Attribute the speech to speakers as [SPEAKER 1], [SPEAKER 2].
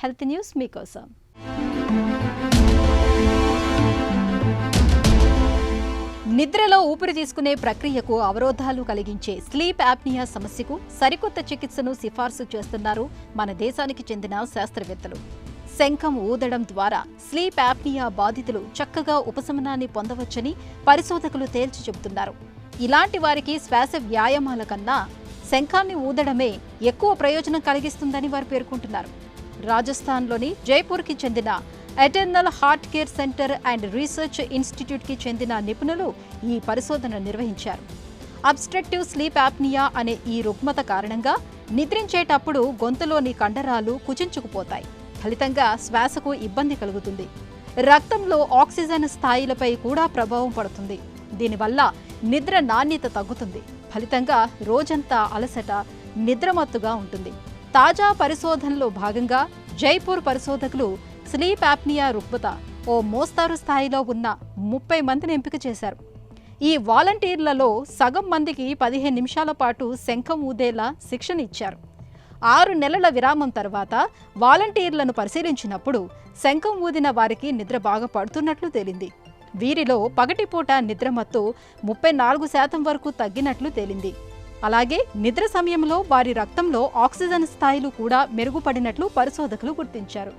[SPEAKER 1] Health news మీకోసం. నిద్రలో ఊపిరి తీసుకునే ప్రక్రియకు అవరోధాలు కలిగించే స్లీప్ యాప్నియా సమస్యకు సరికొత్త చికిత్సను సిఫార్సు చేస్తున్నారు మన దేశానికి చెందిన శాస్త్రవేత్తలు. శంఖం ఊదడం ద్వారా స్లీప్ యాప్నియా బాధితులు చక్కగా ఉపశమనాన్ని పొందవచ్చని పరిశోధకులు తేల్చి చెబుతున్నారు. ఇలాంటి వారికి శ్వాస వ్యాయామాల కన్నా శంఖాన్ని ఊదడమే ఎక్కువ ప్రయోజనం కలిగిస్తుందని వారు పేర్కొంటున్నారు. రాజస్థాన్లోని జైపూర్కి చెందిన eternal heart care centre and research ఇన్స్టిట్యూట్కి చెందిన నిపుణులు ఈ పరిశోధన నిర్వహించారు. అబ్స్ట్రక్టివ్ స్లీప్ యాప్నియా అనే ఈ రుగ్మత కారణంగా నిద్రించేటప్పుడు గొంతులోని కండరాలు కుచించుకుపోతాయి. ఫలితంగా శ్వాసకు ఇబ్బంది కలుగుతుంది. రక్తంలో ఆక్సిజన్ స్థాయిలపై కూడా ప్రభావం పడుతుంది. దీనివల్ల నిద్ర నాణ్యత తగ్గుతుంది. ఫలితంగా రోజంతా అలసట, నిద్రమత్తుగా ఉంటుంది. తాజా పరిశోధనలో భాగంగా జైపూర్ పరిశోధకులు స్లీప్ యాప్నియా రుగ్మత ఓ మోస్తారు స్థాయిలో ఉన్న 30 మందిని ఎంపిక చేశారు. ఈ వాలంటీర్లలో సగం మందికి 15 నిమిషాల పాటు శంఖం ఊదేలా శిక్షణ ఇచ్చారు. 6 నెలల విరామం తర్వాత వాలంటీర్లను పరిశీలించినప్పుడు శంఖం ఊదిన వారికి నిద్ర బాగా పడుతున్నట్లు తేలింది. వీరిలో పగటిపూట నిద్రమత్తు 34% వరకు తగ్గినట్లు తేలింది. అలాగే నిద్ర సమయంలో వారి రక్తంలో ఆక్సిజన్ స్థాయిలు కూడా మెరుగుపడినట్లు పరిశోధకులు గుర్తించారు.